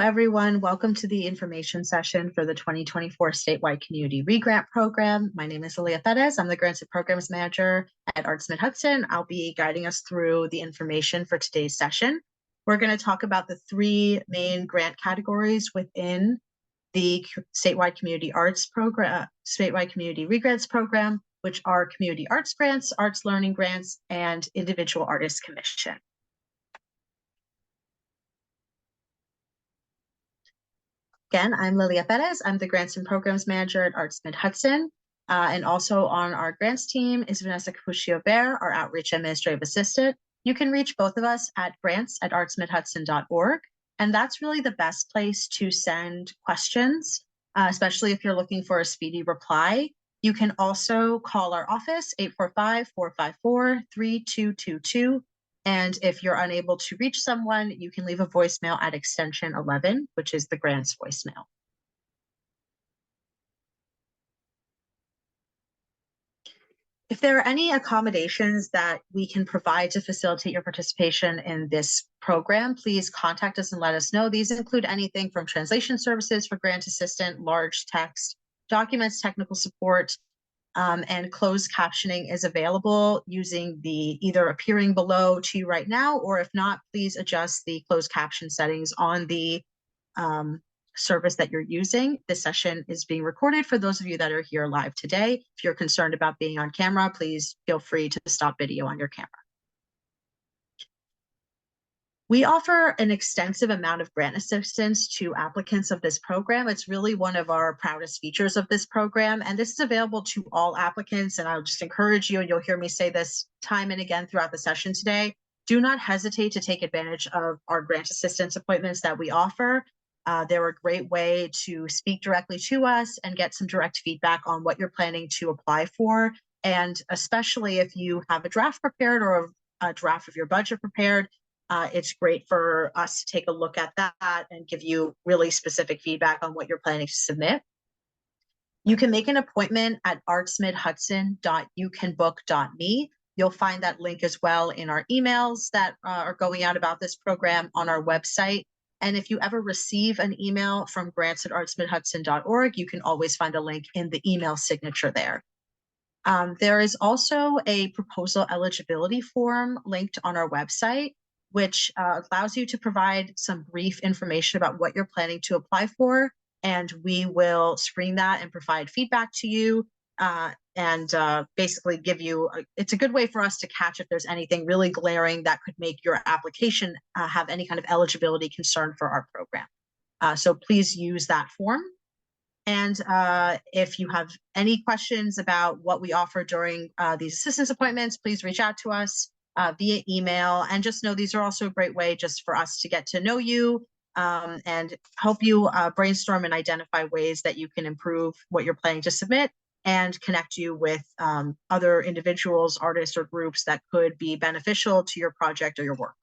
everyone. Welcome to the information session for the 2024 Statewide Community Regrant Program. My name is Lilia Perez. I'm the Grants and Programs Manager at Arts Mid-Hudson. I'll be guiding us through the information for today's session. We're going to talk about the three main grant categories within the Statewide Community Arts Program, Statewide Community Regrants Program, which are Community Arts Grants, Arts Learning Grants, and Individual Artist Commission. Again, I'm Lilia Perez. I'm the Grants and Programs Manager at Arts Mid-Hudson. And also on our grants team is Vanessa Capuccio-Bear, our Outreach Administrative Assistant. You can reach both of us at grants@artsmidhudson.org. And that's really the best place to send questions, especially if you're looking for a speedy reply. You can also call our office, 845-454-3222. And if you're unable to reach someone, you can leave a voicemail at extension 11, which is the grants voicemail. If there are any accommodations that we can provide to facilitate your participation in this program, please contact us and let us know. These include anything from translation services for grant assistant, large text, documents, technical support, and closed captioning is available using the either appearing below to you right now, or if not, please adjust the closed caption settings on the service that you're using. This session is being recorded for those of you that are here live today. If you're concerned about being on camera, please feel free to stop video on your camera. We offer an extensive amount of grant assistance to applicants of this program. It's really one of our proudest features of this program, and this is available to all applicants. And I'll just encourage you, and you'll hear me say this time and again throughout the session today, do not hesitate to take advantage of our grant assistance appointments that we offer. They're a great way to speak directly to us and get some direct feedback on what you're planning to apply for. And especially if you have a draft prepared or a draft of your budget prepared, it's great for us to take a look at that and give you really specific feedback on what you're planning to submit. You can make an appointment at artsmidhudson.youcanbook.me. You'll find that link as well in our emails that are going out about this program on our website. And if you ever receive an email from grants@artsmidhudson.org, you can always find a link in the email signature there. There is also a proposal eligibility form linked on our website, which allows you to provide some brief information about what you're planning to apply for. And we will screen that and provide feedback to you and basically give you, it's a good way for us to catch if there's anything really glaring that could make your application have any kind of eligibility concern for our program. So please use that form. And if you have any questions about what we offer during these assistance appointments, please reach out to us via email. And just know these are also a great way just for us to get to know you and help you brainstorm and identify ways that you can improve what you're planning to submit and connect you with other individuals, artists, or groups that could be beneficial to your project or your work.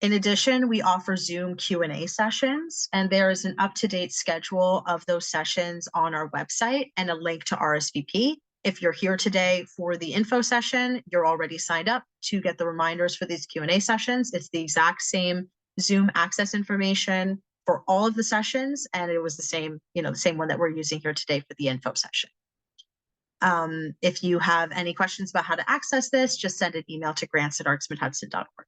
In addition, we offer Zoom Q&A sessions, and there is an up-to-date schedule of those sessions on our website and a link to RSVP. If you're here today for the info session, you're already signed up to get the reminders for these Q&A sessions. It's the exact same Zoom access information for all of the sessions, and it was the same, the same one that we're using here today for the info session. If you have any questions about how to access this, just send an email to grants@artsmidhudson.org.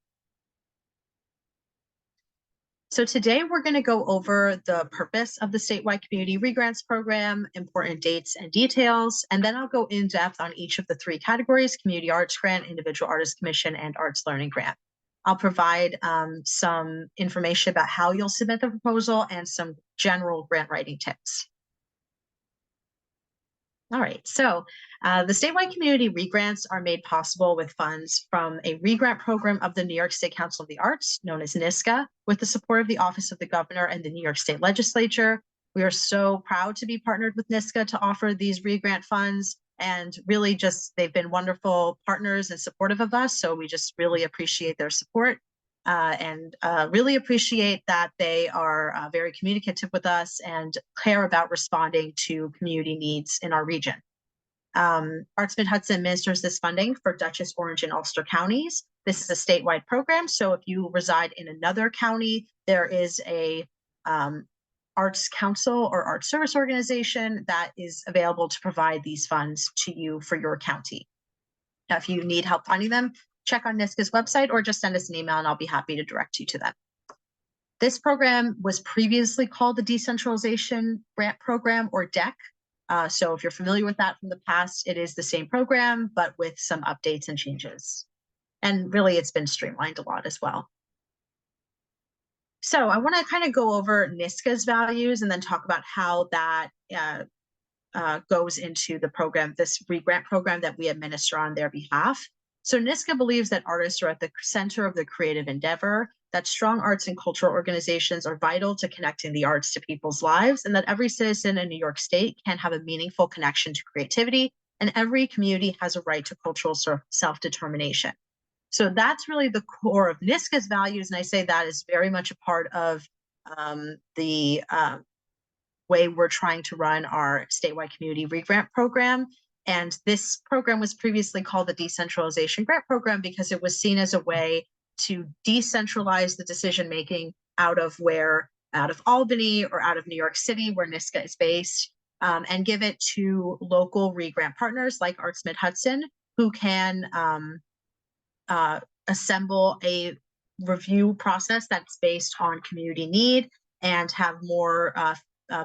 So today we're going to go over the purpose of the Statewide Community Regrants Program, important dates and details, and then I'll go in depth on each of the three categories: Community Arts Grant, Individual Artist Commission, and Arts Learning Grant. I'll provide some information about how you'll submit the proposal and some general grant writing tips. All right, so the Statewide Community Regrants are made possible with funds from a regrant program of the New York State Council of the Arts, known as NYSCA, with the support of the Office of the Governor and the New York State Legislature. We are so proud to be partnered with NYSCA to offer these regrant funds, and really they've been wonderful partners and supportive of us, so we just really appreciate their support. And really appreciate that they are very communicative with us and care about responding to community needs in our region. Arts Mid-Hudson administers this funding for Dutchess, Orange, and Ulster counties. This is a statewide program, so if you reside in another county, there is a arts council or arts service organization that is available to provide these funds to you for your county. Now, if you need help finding them, check on NISCA's website or just send us an email and I'll be happy to direct you to them. This program was previously called the Decentralization Grant Program, or DEC. So if you're familiar with that from the past, it is the same program, but with some updates and changes. And really, it's been streamlined a lot as well. So I want to kind of go over NISCA's values and then talk about how that goes into the program, this regrant program that we administer on their behalf. So NISCA believes that artists are at the center of the creative endeavor, that strong arts and cultural organizations are vital to connecting the arts to people's lives, and that every citizen in New York State can have a meaningful connection to creativity, and every community has a right to cultural self-determination. So that's really the core of NISCA's values, and I say that is very much a part of the way we're trying to run our statewide community regrant program. And this program was previously called the Decentralization Grant Program because it was seen as a way to decentralize the decision-making out of Albany or out of New York City, where NISCA is based, and give it to local regrant partners like Arts Mid-Hudson, who can assemble a review process that's based on community need and have more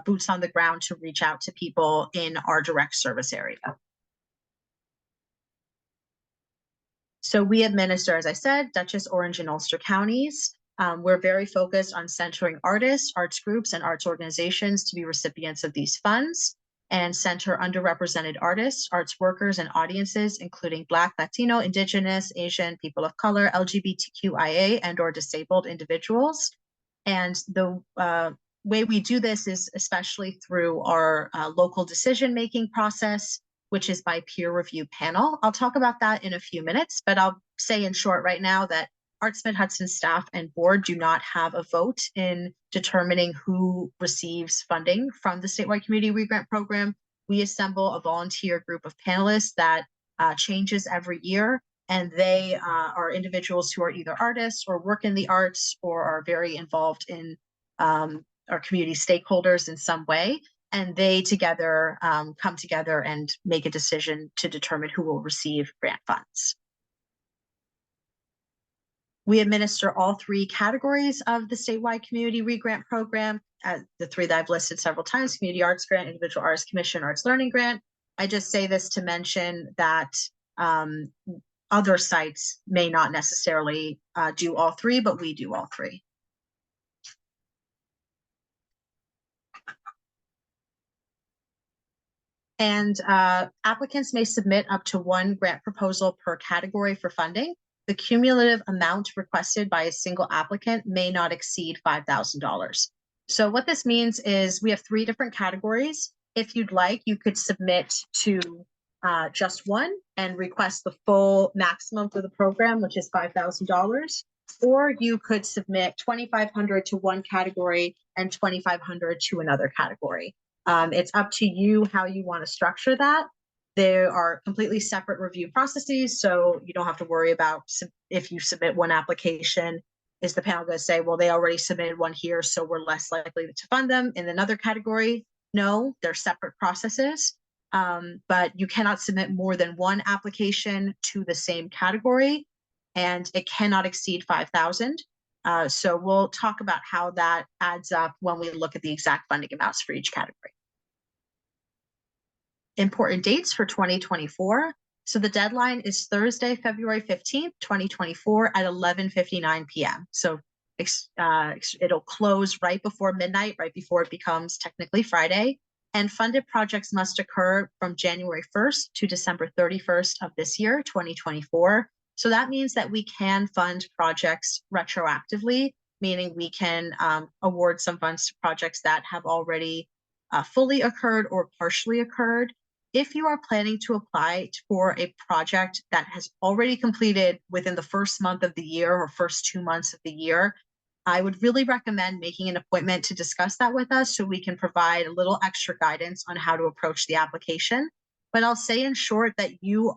boots on the ground to reach out to people in our direct service area. So we administer, as I said, Dutchess, Orange, and Ulster counties. We're very focused on centering artists, arts groups, and arts organizations to be recipients of these funds, and center underrepresented artists, arts workers, and audiences, including Black, Latino, Indigenous, Asian, people of color, LGBTQIA, and/or disabled individuals. And the way we do this is especially through our local decision-making process, which is by peer review panel. I'll talk about that in a few minutes, but I'll say in short right now that Arts Mid-Hudson staff and board do not have a vote in determining who receives funding from the Statewide Community Regrant Program. We assemble a volunteer group of panelists that changes every year, and they are individuals who are either artists or work in the arts or are very involved in our community stakeholders in some way. And they together come together and make a decision to determine who will receive grant funds. We administer all three categories of the Statewide Community Regrant Program, the three that I've listed several times: Community Arts Grant, Individual Arts Commission, Arts Learning Grant. I just say this to mention that other sites may not necessarily do all three, but we do all three. And applicants may submit up to one grant proposal per category for funding. The cumulative amount requested by a single applicant may not exceed $5,000. So what this means is we have three different categories. If you'd like, you could submit to just one and request the full maximum for the program, which is $5,000. Or you could submit $2,500 to one category and $2,500 to another category. It's up to you how you want to structure that. There are completely separate review processes, so you don't have to worry about if you submit one application, is the panel going to say, well, they already submitted one here, so we're less likely to fund them in another category? No, they're separate processes, but you cannot submit more than one application to the same category, and it cannot exceed $5,000. So we'll talk about how that adds up when we look at the exact funding amounts for each category. Important dates for 2024. So the deadline is Thursday, February 15th, 2024 at 11:59 p.m. So it'll close right before midnight, right before it becomes technically Friday. And funded projects must occur from January 1st to December 31st of this year, 2024. So that means that we can fund projects retroactively, meaning we can award some funds to projects that have already fully occurred or partially occurred. If you are planning to apply for a project that has already completed within the first month of the year or first 2 months of the year, I would really recommend making an appointment to discuss that with us so we can provide a little extra guidance on how to approach the application. But I'll say in short that you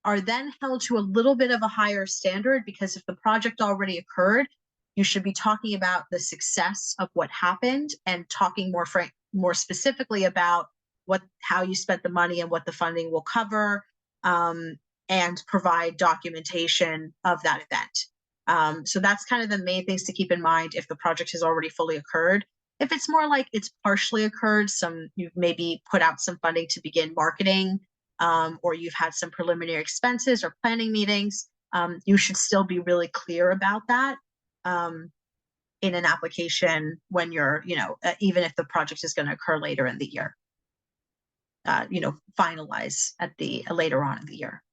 are then held to a little bit of a higher standard, because if the project already occurred, you should be talking about the success of what happened and talking more specifically about how you spent the money and what the funding will cover, and provide documentation of that event. So that's kind of the main things to keep in mind if the project has already fully occurred. If it's more like it's partially occurred, you've maybe put out some funding to begin marketing, or you've had some preliminary expenses or planning meetings, you should still be really clear about that in an application when you're, even if the project is going to occur later in the year, finalize at the later on in the year.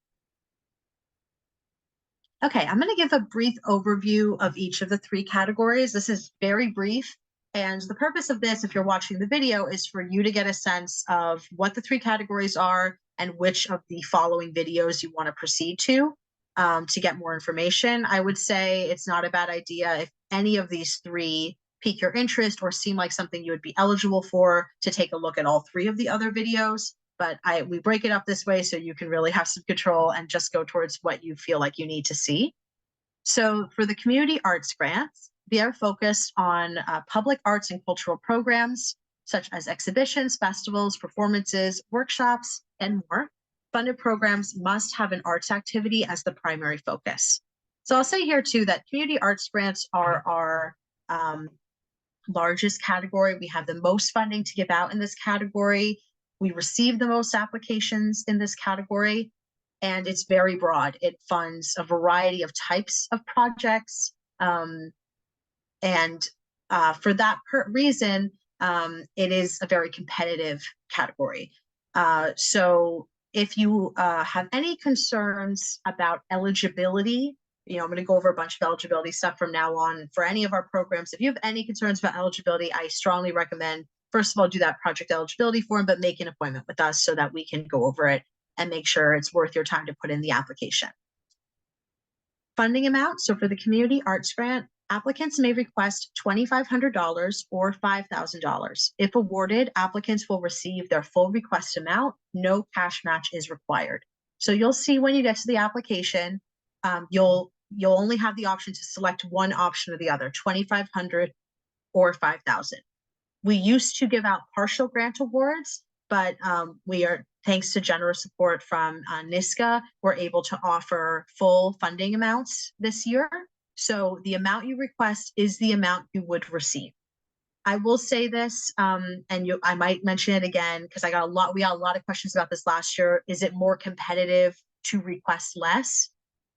Okay, I'm going to give a brief overview of each of the three categories. This is very brief. And the purpose of this, if you're watching the video, is for you to get a sense of what the three categories are and which of the following videos you want to proceed to get more information. I would say it's not a bad idea if any of these three pique your interest or seem like something you would be eligible for, to take a look at all three of the other videos. But we break it up this way so you can really have some control and just go towards what you feel like you need to see. So for the community arts grants, they are focused on public arts and cultural programs, such as exhibitions, festivals, performances, workshops, and more. Funded programs must have an arts activity as the primary focus. So I'll say here too that community arts grants are our largest category. We have the most funding to give out in this category. We receive the most applications in this category, and it's very broad. It funds a variety of types of projects. And for that reason, it is a very competitive category. So if you have any concerns about eligibility, I'm going to go over a bunch of eligibility stuff from now on for any of our programs. If you have any concerns about eligibility, I strongly recommend, first of all, do that project eligibility form, but make an appointment with us so that we can go over it and make sure it's worth your time to put in the application. Funding amount. So for the community arts grant, applicants may request $2,500 or $5,000. If awarded, applicants will receive their full request amount. No cash match is required. So you'll see when you get to the application, you'll only have the option to select one option or the other, $2,500 or $5,000. We used to give out partial grant awards, but we are, thanks to generous support from NISCA, we're able to offer full funding amounts this year. So the amount you request is the amount you would receive. I will say this, and I might mention it again because we got a lot of questions about this last year. Is it more competitive to request less?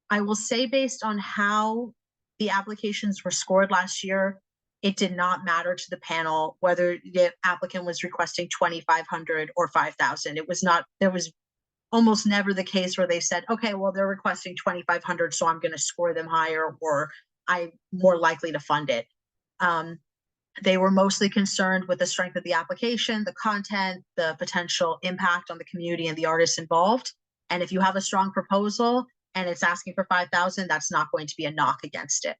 I will say, based on how the applications were scored last year, it did not matter to the panel whether the applicant was requesting $2,500 or $5,000. It was not, there was almost never the case where they said, okay, well, they're requesting $2,500, so I'm going to score them higher, or I'm more likely to fund it. They were mostly concerned with the strength of the application, the content, the potential impact on the community and the artists involved. And if you have a strong proposal and it's asking for $5,000, that's not going to be a knock against it.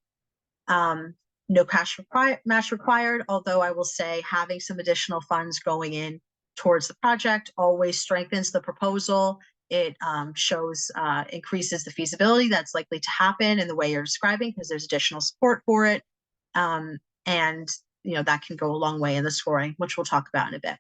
No cash match required, although I will say having some additional funds going in towards the project always strengthens the proposal. It increases the feasibility that's likely to happen in the way you're describing, because there's additional support for it. And that can go a long way in the scoring, which we'll talk about in a bit.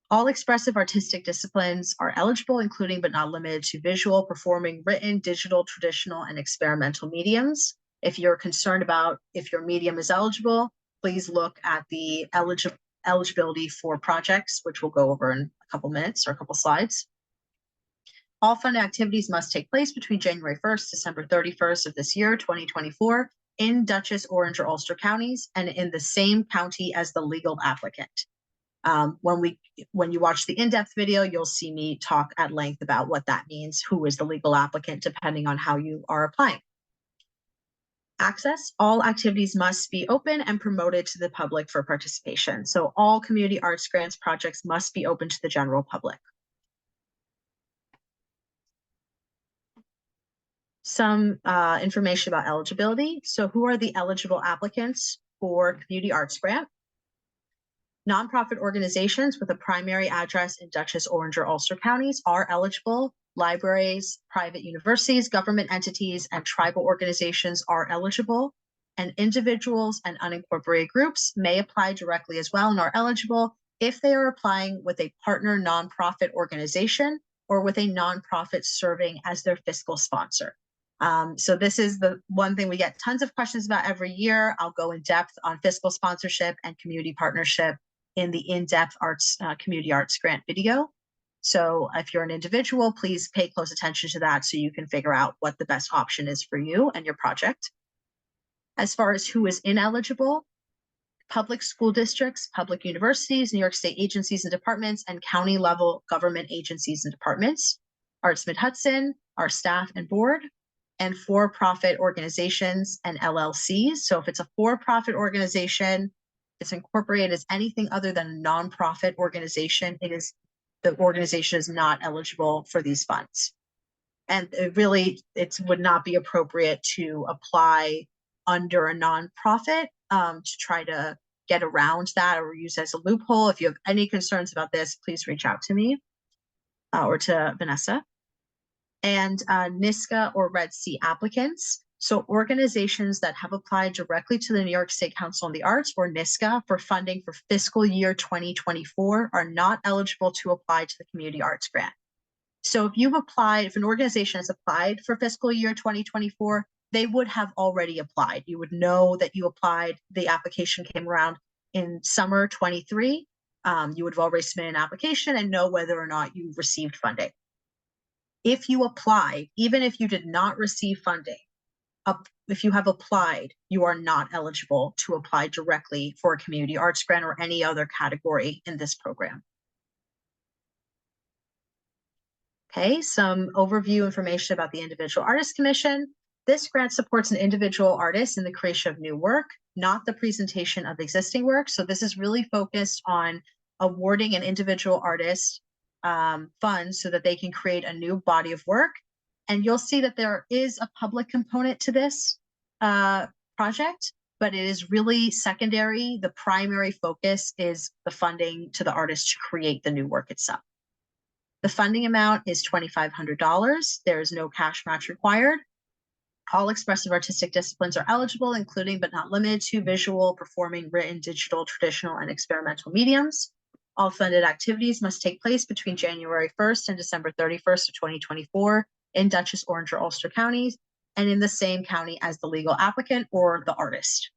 All expressive artistic disciplines are eligible, including but not limited to visual, performing, written, digital, traditional, and experimental mediums. If you're concerned about if your medium is eligible, please look at the eligibility for projects, which we'll go over in a couple minutes or a couple slides. All funded activities must take place between January 1st, December 31st of this year, 2024, in Dutchess, Orange, or Ulster counties, and in the same county as the legal applicant. When you watch the in-depth video, you'll see me talk at length about what that means, who is the legal applicant, depending on how you are applying. Access. All activities must be open and promoted to the public for participation. So all community arts grants projects must be open to the general public. Some information about eligibility. So who are the eligible applicants for community arts grant? Nonprofit organizations with a primary address in Dutchess, Orange, or Ulster counties are eligible. Libraries, private universities, government entities, and tribal organizations are eligible. And individuals and unincorporated groups may apply directly as well and are eligible if they are applying with a partner nonprofit organization or with a nonprofit serving as their fiscal sponsor. So this is the one thing we get tons of questions about every year. I'll go in depth on fiscal sponsorship and community partnership in the in-depth arts, community arts grant video. So if you're an individual, please pay close attention to that so you can figure out what the best option is for you and your project. As far as who is ineligible, public school districts, public universities, New York State agencies and departments, and county level government agencies and departments, Arts Mid-Hudson, our staff and board, and for-profit organizations and LLCs. So if it's a for-profit organization, it's incorporated as anything other than a nonprofit organization, the organization is not eligible for these funds. And it would not be appropriate to apply under a nonprofit to try to get around that or use as a loophole. If you have any concerns about this, please reach out to me or to Vanessa. And NISCA or Red C applicants. So organizations that have applied directly to the New York State Council on the Arts or NISCA for funding for fiscal year 2024 are not eligible to apply to the Community Arts Grant. So if an organization has applied for fiscal year 2024, they would have already applied. You would know that you applied, the application came around in summer 23. You would have already submitted an application and know whether or not you received funding. If you applied, even if you did not receive funding, if you have applied, you are not eligible to apply directly for a community arts grant or any other category in this program. Okay, some overview information about the Individual Artist Commission. This grant supports an individual artist in the creation of new work, not the presentation of existing work. So this is really focused on awarding an individual artist funds so that they can create a new body of work. And you'll see that there is a public component to this project, but it is really secondary. The primary focus is the funding to the artist to create the new work itself. The funding amount is $2,500. There is no cash match required. All expressive artistic disciplines are eligible, including but not limited to visual, performing, written, digital, traditional, and experimental mediums. All funded activities must take place between January 1st and December 31st of 2024 in Dutchess, Orange, or Ulster counties, and in the same county as the legal applicant or the artist.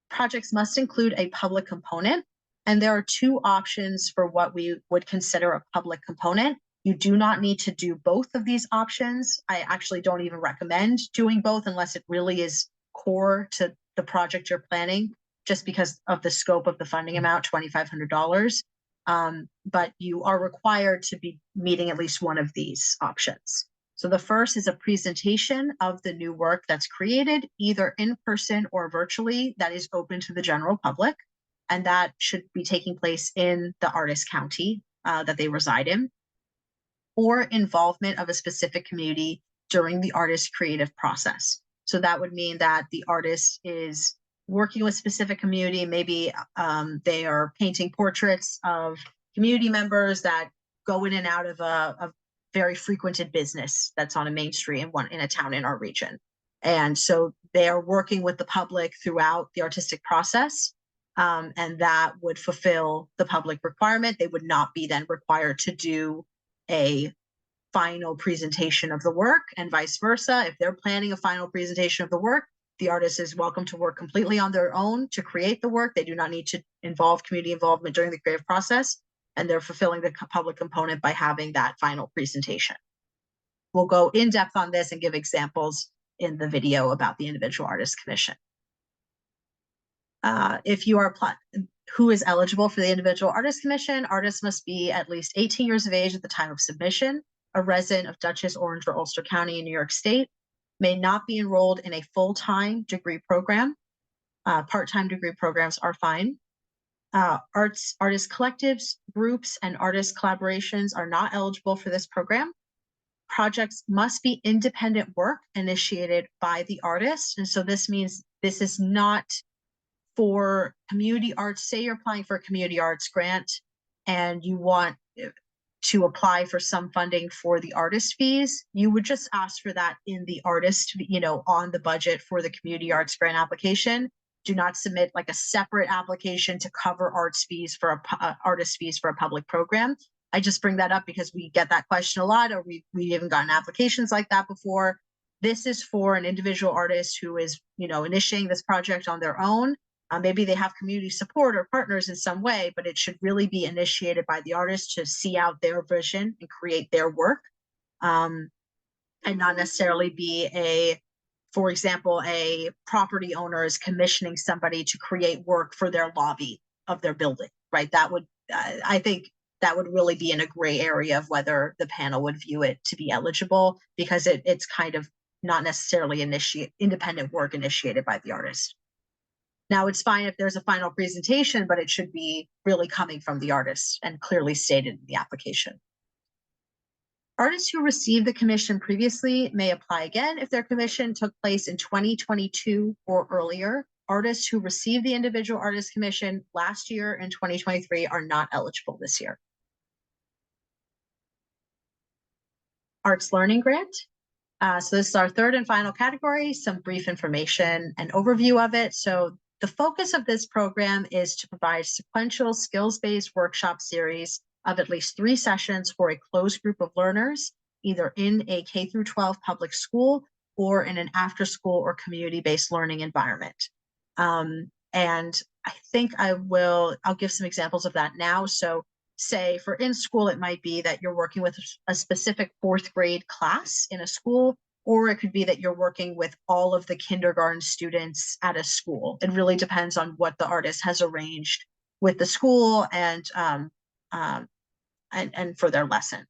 Projects must include a public component, and there are two options for what we would consider a public component. You do not need to do both of these options. I actually don't even recommend doing both unless it really is core to the project you're planning, just because of the scope of the funding amount, $2,500. But you are required to be meeting at least one of these options. So the first is a presentation of the new work that's created, either in person or virtually, that is open to the general public. And that should be taking place in the artist county that they reside in, or involvement of a specific community during the artist's creative process. So that would mean that the artist is working with specific community. Maybe they are painting portraits of community members that go in and out of a very frequented business that's on a main street in a town in our region. And so they are working with the public throughout the artistic process. And that would fulfill the public requirement. They would not be then required to do a final presentation of the work, and vice versa. If they're planning a final presentation of the work, the artist is welcome to work completely on their own to create the work. They do not need to involve community involvement during the creative process, and they're fulfilling the public component by having that final presentation. We'll go in depth on this and give examples in the video about the Individual Artist Commission. If you are who is eligible for the Individual Artist Commission, artists must be at least 18 years of age at the time of submission, a resident of Dutchess, Orange, or Ulster County in New York State, may not be enrolled in a full-time degree program. Part-time degree programs are fine. Artist collectives, groups, and artist collaborations are not eligible for this program. Projects must be independent work initiated by the artist. And so this means this is not for community arts, say you're applying for a community arts grant and you want to apply for some funding for the artist fees, you would just ask for that in the artist, on the budget for the community arts grant application. Do not submit like a separate application to cover artist fees for a public program. I just bring that up because we get that question a lot, or we haven't gotten applications like that before. This is for an individual artist who is, initiating this project on their own. Maybe they have community support or partners in some way, but it should really be initiated by the artist to see out their vision and create their work, and not necessarily be for example, a property owner is commissioning somebody to create work for their lobby of their building, right? That would, I think that would really be in a gray area of whether the panel would view it to be eligible, because it's kind of not necessarily independent work initiated by the artist. Now, it's fine if there's a final presentation, but it should be really coming from the artist and clearly stated in the application. Artists who received the commission previously may apply again if their commission took place in 2022 or earlier. Artists who received the individual artist commission last year in 2023 are not eligible this year. Arts Learning Grant. So this is our third and final category, some brief information and overview of it. So the focus of this program is to provide sequential skills-based workshop series of at least 3 sessions for a closed group of learners, either in a K-12 public school or in an after-school or community-based learning environment. And I think I'll give some examples of that now. So say for in school, it might be that you're working with a specific 4th grade class in a school, or it could be that you're working with all of the kindergarten students at a school. It really depends on what the artist has arranged with the school and for their lesson.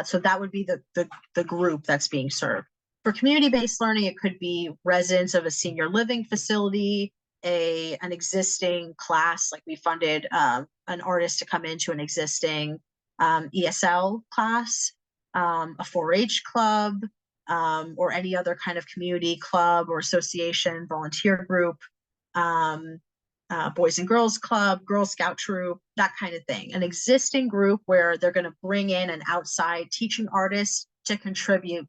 So that would be the group that's being served. For community-based learning, it could be residents of a senior living facility, an existing class, like we funded an artist to come into an existing ESL class, a 4-H club, or any other kind of community club or association, volunteer group, Boys and Girls Club, Girl Scout troop, that kind of thing. An existing group where they're going to bring in an outside teaching artist to contribute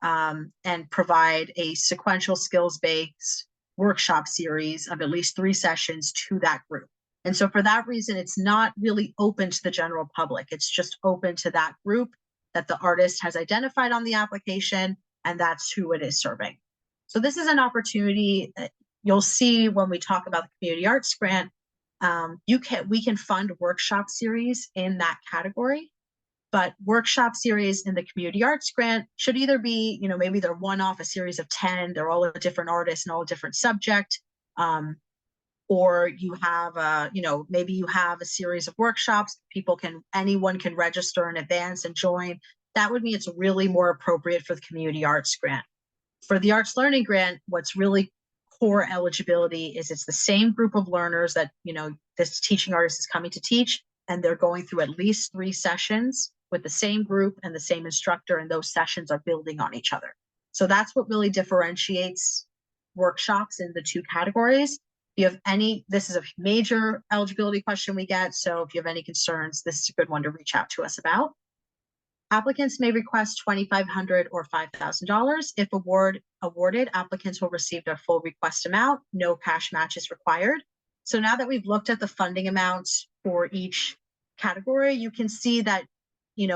and provide a sequential skills-based workshop series of at least 3 sessions to that group. And so for that reason, it's not really open to the general public. It's just open to that group that the artist has identified on the application, and that's who it is serving. So this is an opportunity that you'll see when we talk about the community arts grant. We can fund workshop series in that category, but workshop series in the community arts grant should either be, maybe they're one-off, a series of 10, they're all a different artist and all a different subject, or you have maybe you have a series of workshops. Anyone can register in advance and join. That would mean it's really more appropriate for the community arts grant. For the arts learning grant, what's really core eligibility is it's the same group of learners that this teaching artist is coming to teach, and they're going through at least 3 sessions with the same group and the same instructor, and those sessions are building on each other. So that's what really differentiates workshops in the 2 categories. This is a major eligibility question we get, so if you have any concerns, this is a good one to reach out to us about. Applicants may request $2,500 or $5,000. If awarded, applicants will receive their full request amount. No cash match is required. So now that we've looked at the funding amounts for each category, you can see that,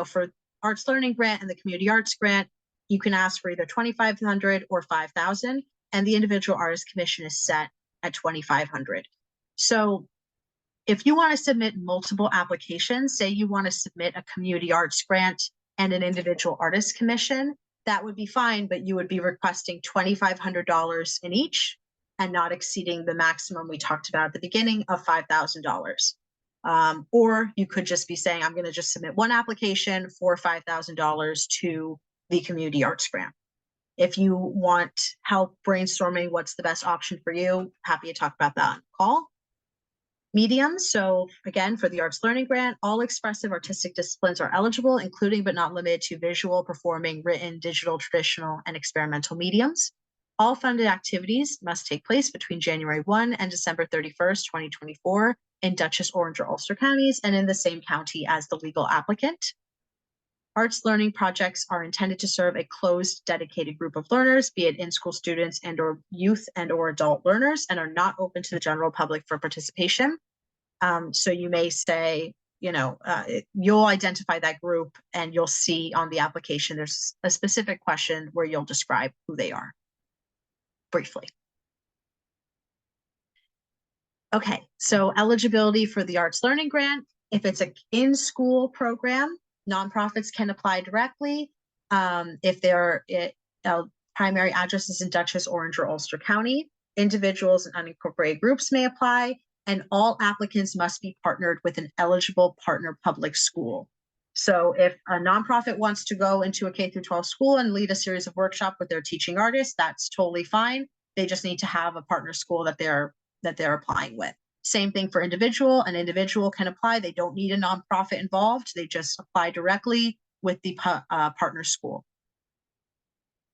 for Arts Learning Grant and the Community Arts Grant, you can ask for either $2,500 or $5,000, and the individual artist commission is set at $2,500. So if you want to submit multiple applications, say you want to submit a community arts grant and an individual artist commission, that would be fine, but you would be requesting $2,500 in each and not exceeding the maximum we talked about at the beginning of $5,000. Or you could just be saying, I'm going to just submit one application for $5,000 to the community arts grant. If you want help brainstorming what's the best option for you, happy to talk about that on call. Mediums. So again, for the Arts Learning Grant, all expressive artistic disciplines are eligible, including but not limited to visual, performing, written, digital, traditional, and experimental mediums. All funded activities must take place between January 1 and December 31st, 2024 in Dutchess, Orange, or Ulster counties and in the same county as the legal applicant. Arts learning projects are intended to serve a closed, dedicated group of learners, be it in-school students and or youth and or adult learners, and are not open to the general public for participation. So you may say, you'll identify that group and you'll see on the application, there's a specific question where you'll describe who they are briefly. Okay, so eligibility for the Arts Learning Grant. If it's an in-school program, nonprofits can apply directly. If their primary address is in Dutchess, Orange, or Ulster County, individuals and unincorporated groups may apply, and all applicants must be partnered with an eligible partner public school. So if a nonprofit wants to go into a K-12 school and lead a series of workshops with their teaching artists, that's totally fine. They just need to have a partner school that they're applying with. Same thing for individual. An individual can apply. They don't need a nonprofit involved. They just apply directly with the partner school.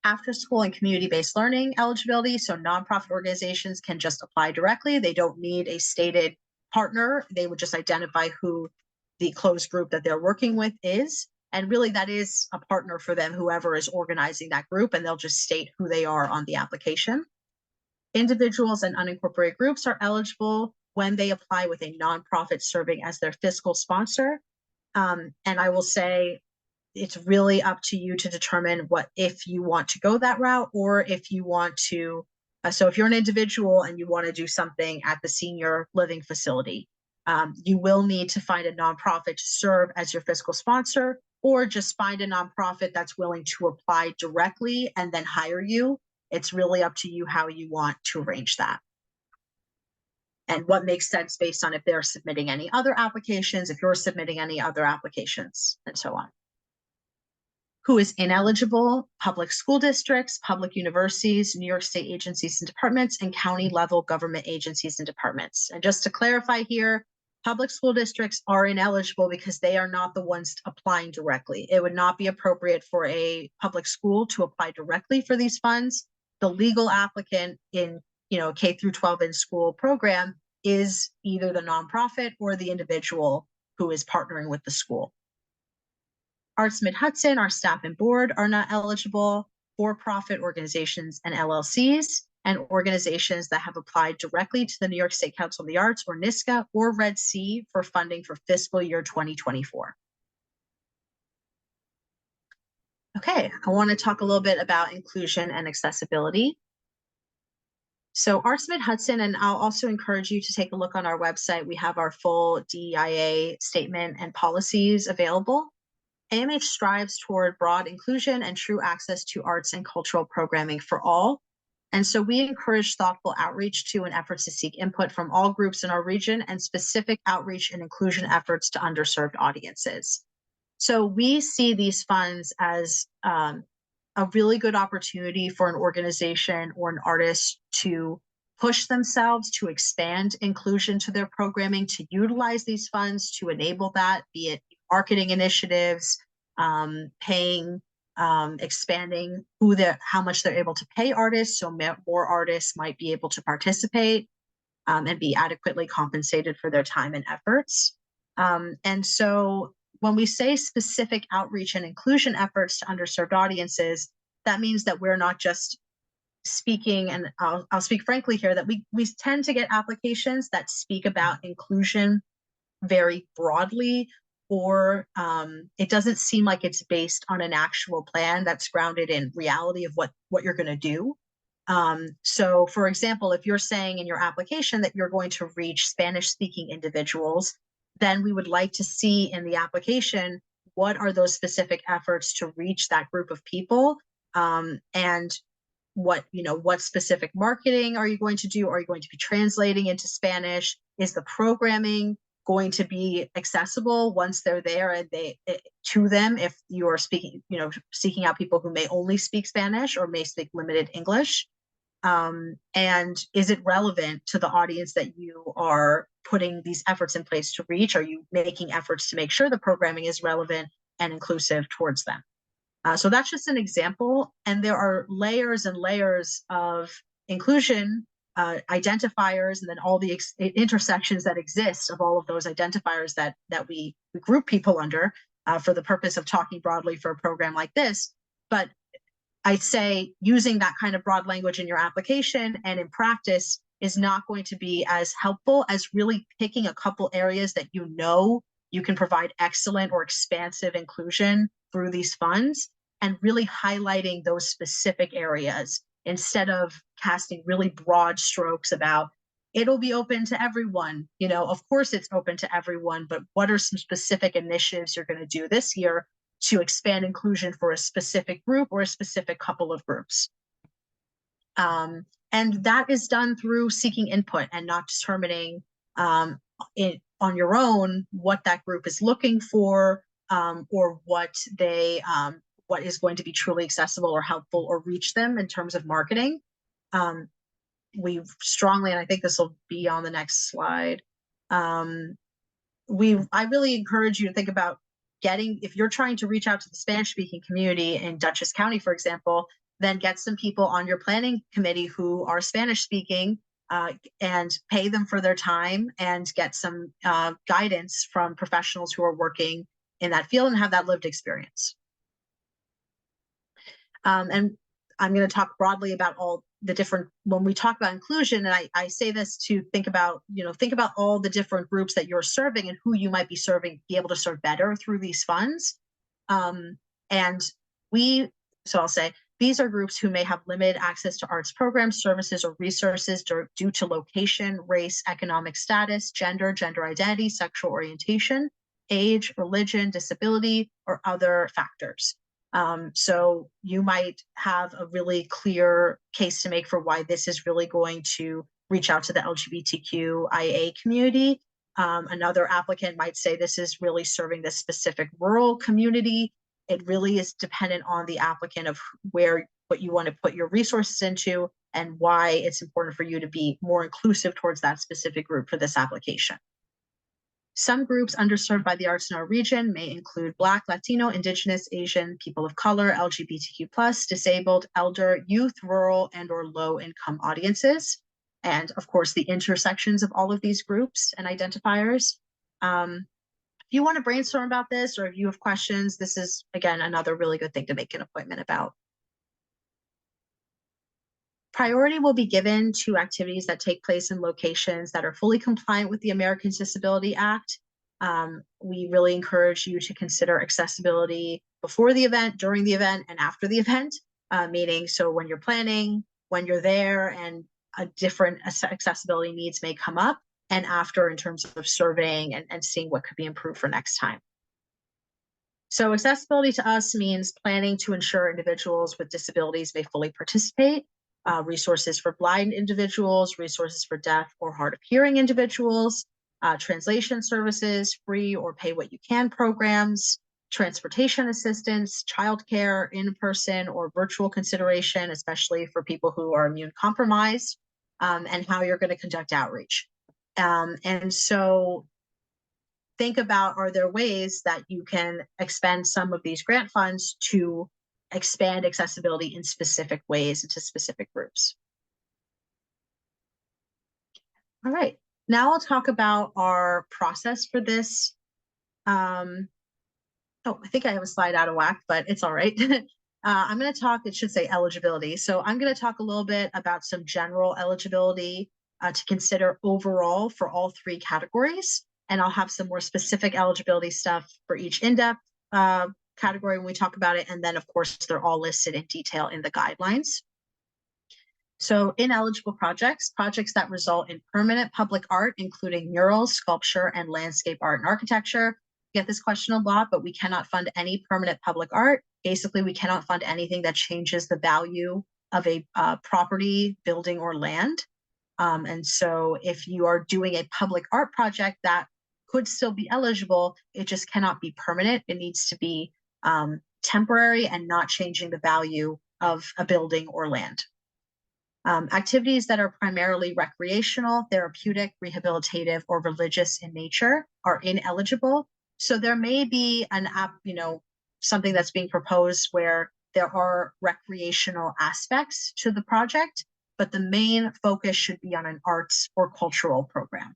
After school and community-based learning eligibility. So nonprofit organizations can just apply directly. They don't need a stated partner. They would just identify who the closed group that they're working with is. And really that is a partner for them, whoever is organizing that group, and they'll just state who they are on the application. Individuals and unincorporated groups are eligible when they apply with a nonprofit serving as their fiscal sponsor. And I will say it's really up to you to determine if you want to go that route, or if you want to, so if you're an individual and you want to do something at the senior living facility, you will need to find a nonprofit to serve as your fiscal sponsor, or just find a nonprofit that's willing to apply directly and then hire you. It's really up to you how you want to arrange that, and what makes sense based on if they're submitting any other applications, if you're submitting any other applications, and so on. Who is ineligible? Public school districts, public universities, New York State agencies and departments, and county level government agencies and departments. And just to clarify here, public school districts are ineligible because they are not the ones applying directly. It would not be appropriate for a public school to apply directly for these funds. The legal applicant in K-12 in school program is either the nonprofit or the individual who is partnering with the school. Arts Mid-Hudson, our staff and board are not eligible. For-profit organizations and LLCs, and organizations that have applied directly to the New York State Council of the Arts, or NYSCA, or Red C for funding for fiscal year 2024. Okay, I want to talk a little bit about inclusion and accessibility. So Arts Mid-Hudson, and I'll also encourage you to take a look on our website. We have our full DEIA statement and policies available. AMH strives toward broad inclusion and true access to arts and cultural programming for all. And so we encourage thoughtful outreach to and efforts to seek input from all groups in our region, and specific outreach and inclusion efforts to underserved audiences. So we see these funds as a really good opportunity for an organization or an artist to push themselves, to expand inclusion to their programming, to utilize these funds to enable that, be it marketing initiatives, paying, expanding how much they're able to pay artists, so more artists might be able to participate and be adequately compensated for their time and efforts. And so when we say specific outreach and inclusion efforts to underserved audiences, that means that we're not just speaking, and I'll speak frankly here, that we tend to get applications that speak about inclusion very broadly, or it doesn't seem like it's based on an actual plan that's grounded in reality of what you're going to do. So for example, if you're saying in your application that you're going to reach Spanish-speaking individuals, then we would like to see in the application, what are those specific efforts to reach that group of people, and what specific marketing are you going to do? Are you going to be translating into Spanish? Is the programming going to be accessible once they're there and to them, if you are speaking, seeking out people who may only speak Spanish or may speak limited English? And is it relevant to the audience that you are putting these efforts in place to reach? Are you making efforts to make sure the programming is relevant and inclusive towards them? So that's just an example, and there are layers and layers of inclusion identifiers, and then all the intersections that exist of all of those identifiers that we group people under for the purpose of talking broadly for a program like this. But I'd say using that kind of broad language in your application and in practice is not going to be as helpful as really picking a couple areas that you know you can provide excellent or expansive inclusion through these funds, and really highlighting those specific areas instead of casting really broad strokes about it'll be open to everyone. You know, of course it's open to everyone, but what are some specific initiatives you're going to do this year to expand inclusion for a specific group or a specific couple of groups? And that is done through seeking input and not determining on your own what that group is looking for, or what is going to be truly accessible or helpful or reach them in terms of marketing. We strongly, and I think this will be on the next slide, I really encourage you to think about if you're trying to reach out to the Spanish-speaking community in Dutchess County, for example, then get some people on your planning committee who are Spanish-speaking, and pay them for their time and get some guidance from professionals who are working in that field and have that lived experience. And I'm going to talk broadly about all the different, when we talk about inclusion, and I say this to think about all the different groups that you're serving and who you might be serving, be able to serve better through these funds. So I'll say, these are groups who may have limited access to arts programs, services, or resources due to location, race, economic status, gender identity, sexual orientation, age, religion, disability, or other factors. So you might have a really clear case to make for why this is really going to reach out to the LGBTQIA community. Another applicant might say this is really serving this specific rural community. It really is dependent on the applicant of what you want to put your resources into and why it's important for you to be more inclusive towards that specific group for this application. Some groups underserved by the arts in our region may include Black, Latino, Indigenous, Asian, people of color, LGBTQ+, disabled, elder, youth, rural, and/or low-income audiences. And of course, the intersections of all of these groups and identifiers. If you want to brainstorm about this, or if you have questions, this is, again, another really good thing to make an appointment about. Priority will be given to activities that take place in locations that are fully compliant with the Americans with Disabilities Act. We really encourage you to consider accessibility before the event, during the event, and after the event, meaning so when you're planning, when you're there, and different accessibility needs may come up, and after in terms of surveying and seeing what could be improved for next time. So accessibility to us means planning to ensure individuals with disabilities may fully participate, resources for blind individuals, resources for deaf or hard of hearing individuals, translation services, free or pay what you can programs, transportation assistance, childcare, in-person or virtual consideration, especially for people who are immune compromised, and how you're going to conduct outreach. And so think about, are there ways that you can expend some of these grant funds to expand accessibility in specific ways into specific groups? All right, now I'll talk about our process for this. Oh, I think I have a slide out of whack, but it's all right. I'm going to talk, it should say eligibility. So I'm going to talk a little bit about some general eligibility to consider overall for all three categories. And I'll have some more specific eligibility stuff for each in-depth category when we talk about it. And then, of course, they're all listed in detail in the guidelines. So ineligible projects that result in permanent public art, including murals, sculpture, and landscape art and architecture. We get this question a lot, but we cannot fund any permanent public art. Basically, we cannot fund anything that changes the value of a property, building, or land. And so if you are doing a public art project that could still be eligible, it just cannot be permanent. It needs to be temporary and not changing the value of a building or land. Activities that are primarily recreational, therapeutic, rehabilitative, or religious in nature are ineligible. So there may be an something that's being proposed where there are recreational aspects to the project, but the main focus should be on an arts or cultural program.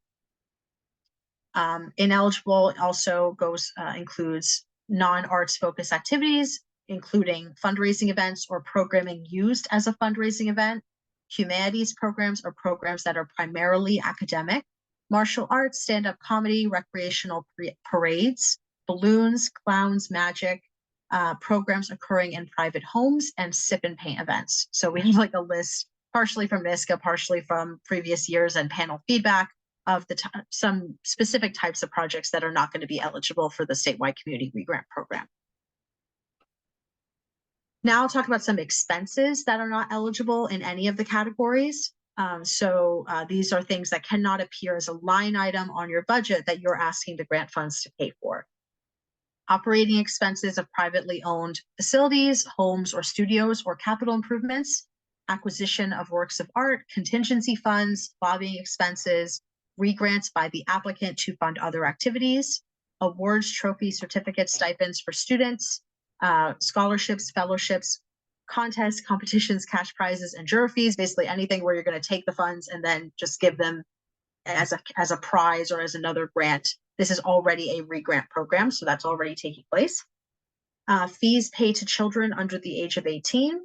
Ineligible also includes non-arts focused activities, including fundraising events or programming used as a fundraising event, humanities programs or programs that are primarily academic, martial arts, stand-up comedy, recreational parades, balloons, clowns, magic, programs occurring in private homes, and sip and paint events. So we have like a list, partially from NISCA, partially from previous years and panel feedback of some specific types of projects that are not going to be eligible for the Statewide Community Regrant Program. Now I'll talk about some expenses that are not eligible in any of the categories. These are things that cannot appear as a line item on your budget that you're asking the grant funds to pay for. Operating expenses of privately owned facilities, homes or studios or capital improvements, acquisition of works of art, contingency funds, lobbying expenses, regrants by the applicant to fund other activities, awards, trophies, certificates, stipends for students, scholarships, fellowships, contests, competitions, cash prizes, and juror fees, basically anything where you're going to take the funds and then just give them as a prize or as another grant. This is already a regrant program, so that's already taking place. Fees paid to children under the age of 18,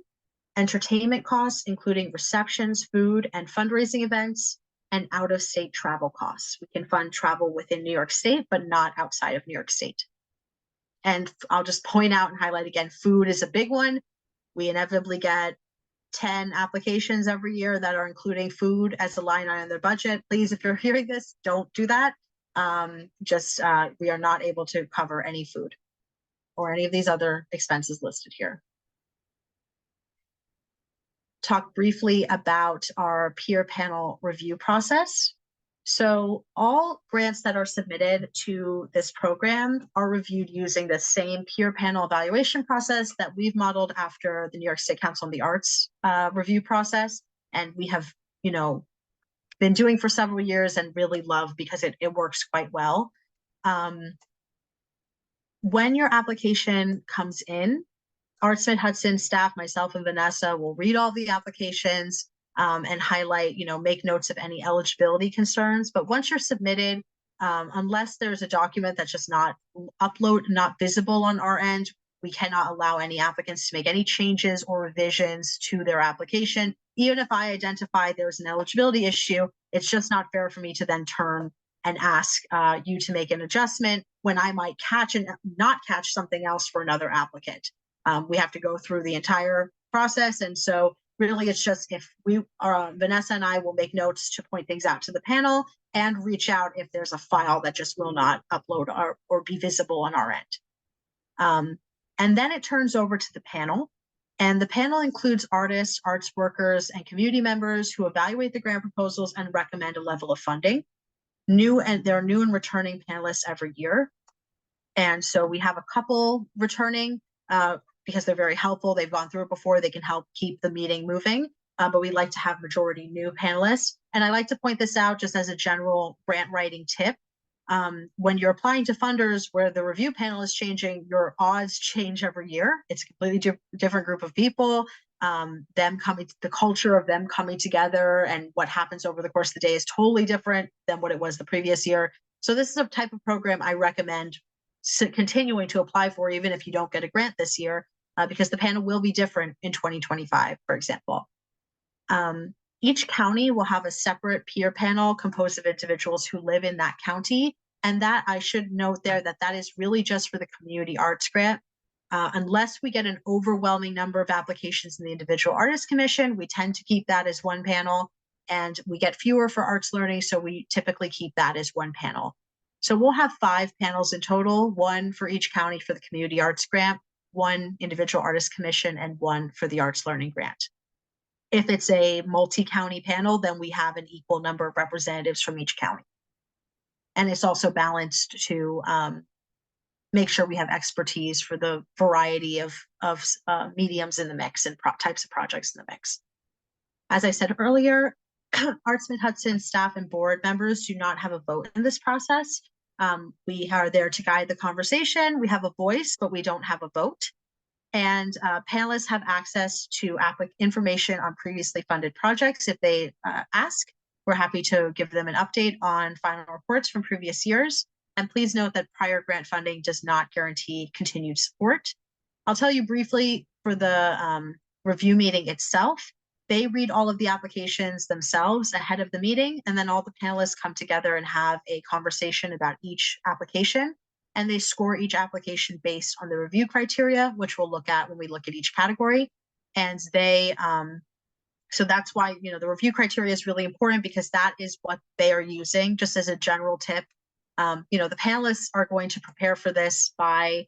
entertainment costs, including receptions, food, and fundraising events, and out-of-state travel costs. We can fund travel within New York State, but not outside of New York State. And I'll just point out and highlight again, food is a big one. We inevitably get 10 applications every year that are including food as a line item in their budget. Please, if you're hearing this, don't do that. We are not able to cover any food or any of these other expenses listed here. Talk briefly about our peer panel review process. So all grants that are submitted to this program are reviewed using the same peer panel evaluation process that we've modeled after the New York State Council on the Arts review process. And we have, been doing for several years and really love because it works quite well. When your application comes in, Arts Mid-Hudson staff, myself and Vanessa, will read all the applications and highlight, make notes of any eligibility concerns. But once you're submitted, unless there's a document that's just not visible on our end, we cannot allow any applicants to make any changes or revisions to their application. Even if I identify there's an eligibility issue, it's just not fair for me to then turn and ask you to make an adjustment when I might catch and not catch something else for another applicant. We have to go through the entire process. And so really it's just if Vanessa and I will make notes to point things out to the panel and reach out if there's a file that just will not upload or be visible on our end. And then it turns over to the panel. And the panel includes artists, arts workers, and community members who evaluate the grant proposals and recommend a level of funding. There are new and returning panelists every year. And so we have a couple returning because they're very helpful. They've gone through it before. They can help keep the meeting moving. But we'd like to have majority new panelists. And I like to point this out just as a general grant writing tip. When you're applying to funders where the review panel is changing, your odds change every year. It's a completely different group of people. The culture of them coming together and what happens over the course of the day is totally different than what it was the previous year. So this is a type of program I recommend continuing to apply for, even if you don't get a grant this year, because the panel will be different in 2025, for example. Each county will have a separate peer panel composed of individuals who live in that county. And that I should note there that is really just for the community arts grant. Unless we get an overwhelming number of applications in the individual artist commission, we tend to keep that as one panel, and we get fewer for arts learning. So we typically keep that as one panel. So we'll have 5 panels in total, 1 for each county for the community arts grant, 1 individual artist commission, and 1 for the arts learning grant. If it's a multi-county panel, then we have an equal number of representatives from each county. And it's also balanced to make sure we have expertise for the variety of mediums in the mix and types of projects in the mix. As I said earlier, Arts Mid-Hudson staff and board members do not have a vote in this process. We are there to guide the conversation. We have a voice, but we don't have a vote. And panelists have access to information on previously funded projects if they ask. We're happy to give them an update on final reports from previous years. And please note that prior grant funding does not guarantee continued support. I'll tell you briefly for the review meeting itself. They read all of the applications themselves ahead of the meeting, and then all the panelists come together and have a conversation about each application. And they score each application based on the review criteria, which we'll look at when we look at each category. And they, so that's why, the review criteria is really important, because that is what they are using. Just as a general tip, the panelists are going to prepare for this by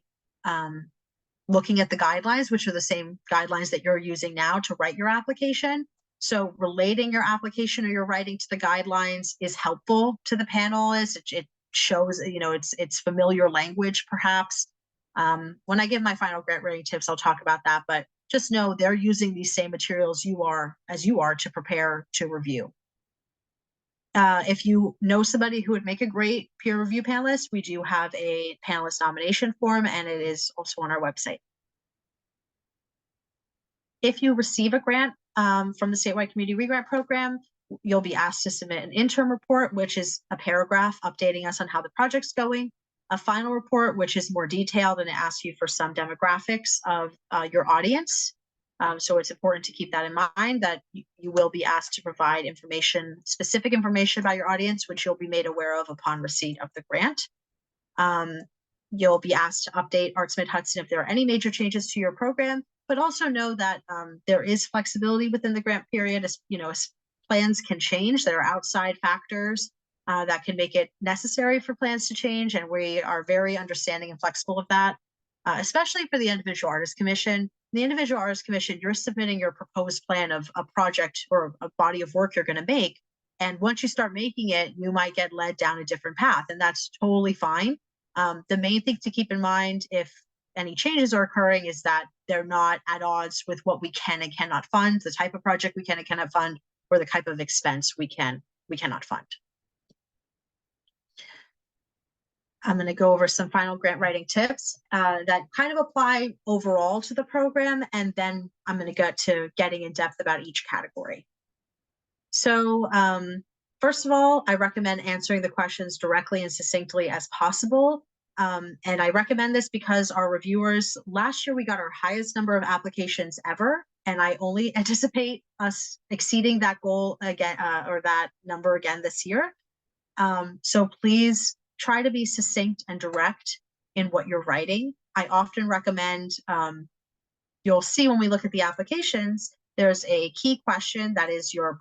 looking at the guidelines, which are the same guidelines that you're using now to write your application. So relating your application or your writing to the guidelines is helpful to the panelists. It shows, it's familiar language, perhaps. When I give my final grant writing tips, I'll talk about that, but just know they're using these same materials as you are to prepare to review. If you know somebody who would make a great peer review panelist, we do have a panelist nomination form, and it is also on our website. If you receive a grant from the Statewide Community Regrant Program, you'll be asked to submit an interim report, which is a paragraph updating us on how the project's going, a final report, which is more detailed, and it asks you for some demographics of your audience. So it's important to keep that in mind, that you will be asked to provide specific information about your audience, which you'll be made aware of upon receipt of the grant. You'll be asked to update Arts Mid-Hudson if there are any major changes to your program, but also know that there is flexibility within the grant period. As plans can change. There are outside factors that can make it necessary for plans to change, and we are very understanding and flexible of that, especially for the Individual Artists Commission. The Individual Artists Commission, you're submitting your proposed plan of a project or a body of work you're going to make, and once you start making it, you might get led down a different path, and that's totally fine. The main thing to keep in mind if any changes are occurring is that they're not at odds with what we can and cannot fund, the type of project we can and cannot fund, or the type of expense we cannot fund. I'm going to go over some final grant writing tips that kind of apply overall to the program, and then I'm going to get to getting in depth about each category. So first of all, I recommend answering the questions directly and succinctly as possible. And I recommend this because our reviewers, last year we got our highest number of applications ever, and I only anticipate us exceeding that goal again, or that number again this year. So please try to be succinct and direct in what you're writing. I often recommend, you'll see when we look at the applications, there's a key question that is your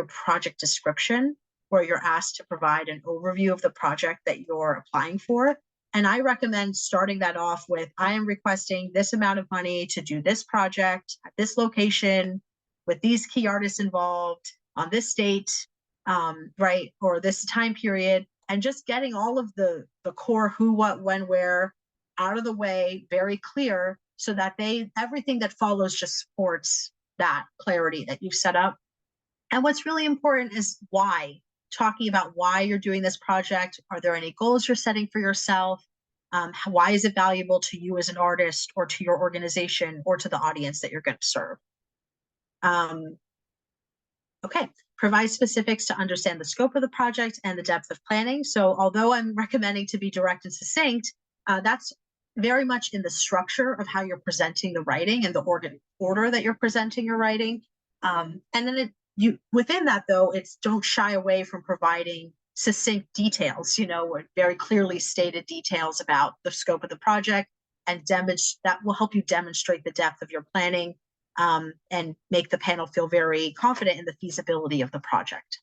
project description, where you're asked to provide an overview of the project that you're applying for. And I recommend starting that off with, I am requesting this amount of money to do this project at this location with these key artists involved on this date, right, or this time period, and just getting all of the core who, what, when, where out of the way, very clear, so that everything that follows just supports that clarity that you've set up. And what's really important is why. Talking about why you're doing this project. Are there any goals you're setting for yourself? Why is it valuable to you as an artist, or to your organization, or to the audience that you're going to serve? Okay, provide specifics to understand the scope of the project and the depth of planning. So although I'm recommending to be direct and succinct, that's very much in the structure of how you're presenting the writing and the order that you're presenting your writing. And then within that, though, it's don't shy away from providing succinct details, very clearly stated details about the scope of the project, and that will help you demonstrate the depth of your planning, and make the panel feel very confident in the feasibility of the project.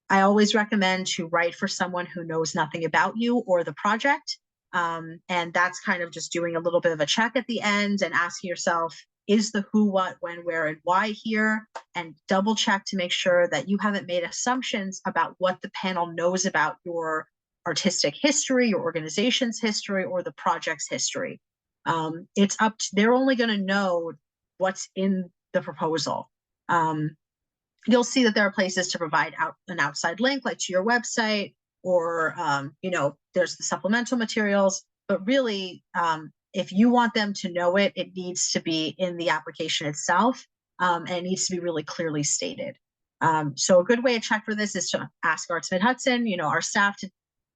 I always recommend to write for someone who knows nothing about you or the project. And that's kind of just doing a little bit of a check at the end and asking yourself, is the who, what, when, where, and why here? And double check to make sure that you haven't made assumptions about what the panel knows about your artistic history, your organization's history, or the project's history. It's up to, they're only going to know what's in the proposal. You'll see that there are places to provide an outside link, like to your website, or, you know, there's the supplemental materials, but really, if you want them to know it, it needs to be in the application itself, and it needs to be really clearly stated. So a good way to check for this is to ask Arts Mid-Hudson, you know, our staff to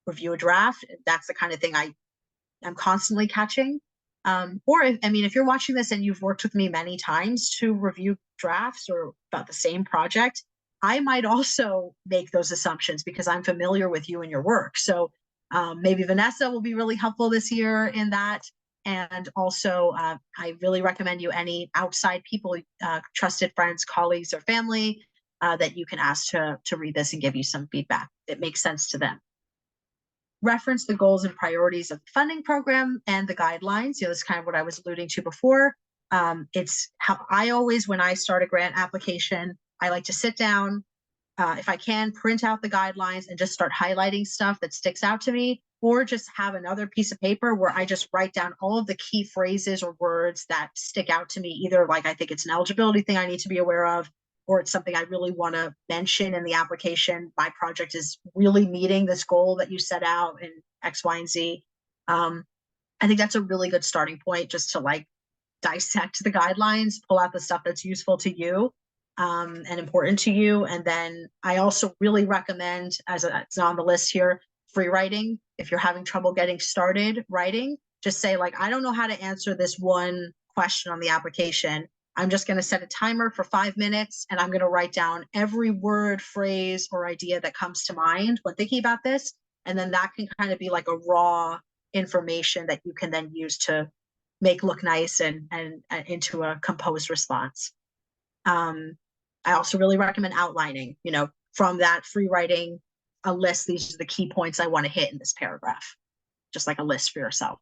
review a draft. That's the kind of thing I'm constantly catching. Or if, I mean, if you're watching this and you've worked with me many times to review drafts or about the same project, I might also make those assumptions because I'm familiar with you and your work. So maybe Vanessa will be really helpful this year in that. And also, I really recommend you any outside people, trusted friends, colleagues, or family that you can ask to read this and give you some feedback. It makes sense to them. Reference the goals and priorities of the funding program and the guidelines. You know, that's kind of what I was alluding to before. It's how I always, when I start a grant application, I like to sit down, if I can, print out the guidelines and just start highlighting stuff that sticks out to me, or just have another piece of paper where I just write down all of the key phrases or words that stick out to me, either like I think it's an eligibility thing I need to be aware of, or it's something I really want to mention in the application. My project is really meeting this goal that you set out in X, Y, and Z. I think that's a really good starting point, just to like dissect the guidelines, pull out the stuff that's useful to you and important to you. And then I also really recommend, as it's on the list here, free writing. If you're having trouble getting started writing, just say like, I don't know how to answer this one question on the application. I'm just going to set a timer for 5 minutes and I'm going to write down every word, phrase, or idea that comes to mind when thinking about this. And then that can kind of be like a raw information that you can then use to make look nice and into a composed response. I also really recommend outlining, you know, from that free writing a list. These are the key points I want to hit in this paragraph, just like a list for yourself.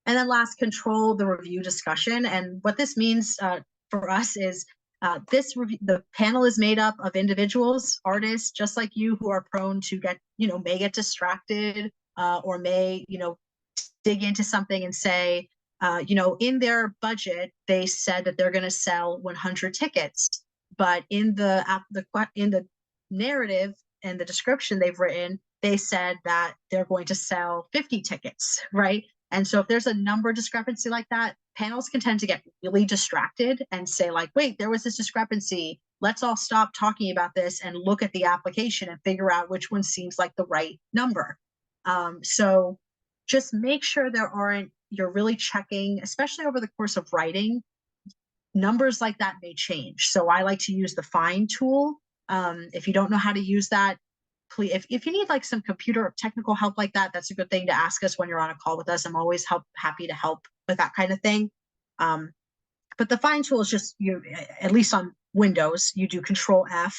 And then last, control the review discussion. And what this means for us is the panel is made up of individuals, artists, just like you, who are prone to get, you know, may get distracted or may, you know, dig into something and say, you know, in their budget, they said that they're going to sell 100 tickets. But in the narrative and the description they've written, they said that they're going to sell 50 tickets, right? And so if there's a number discrepancy like that, panels can tend to get really distracted and say like, wait, there was this discrepancy. Let's all stop talking about this and look at the application and figure out which one seems like the right number. So just make sure you're really checking, especially over the course of writing, numbers like that may change. So I like to use the find tool. If you don't know how to use that, please, if you need like some computer technical help like that, that's a good thing to ask us when you're on a call with us. I'm always happy to help with that kind of thing. But the find tool is just, at least on Windows, you do Control F,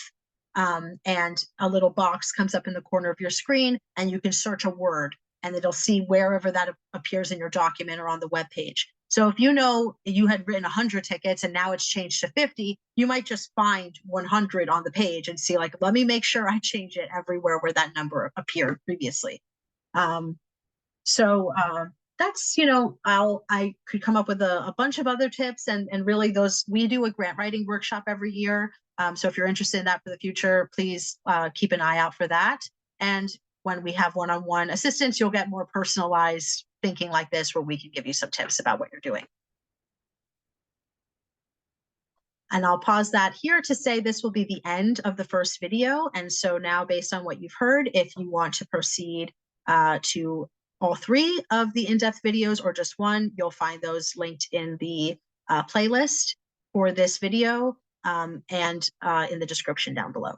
and a little box comes up in the corner of your screen, and you can search a word, and it'll see wherever that appears in your document or on the web page. So if you know you had written 100 tickets and now it's changed to 50, you might just find 100 on the page and see like, let me make sure I change it everywhere where that number appeared previously. That's, you know, I could come up with a bunch of other tips, and really we do a grant writing workshop every year. So if you're interested in that for the future, please keep an eye out for that. And when we have one-on-one assistance, you'll get more personalized thinking like this, where we can give you some tips about what you're doing. And I'll pause that here to say this will be the end of the first video. And so now, based on what you've heard, if you want to proceed to all 3 of the in-depth videos or just one, you'll find those linked in the playlist for this video and in the description down below.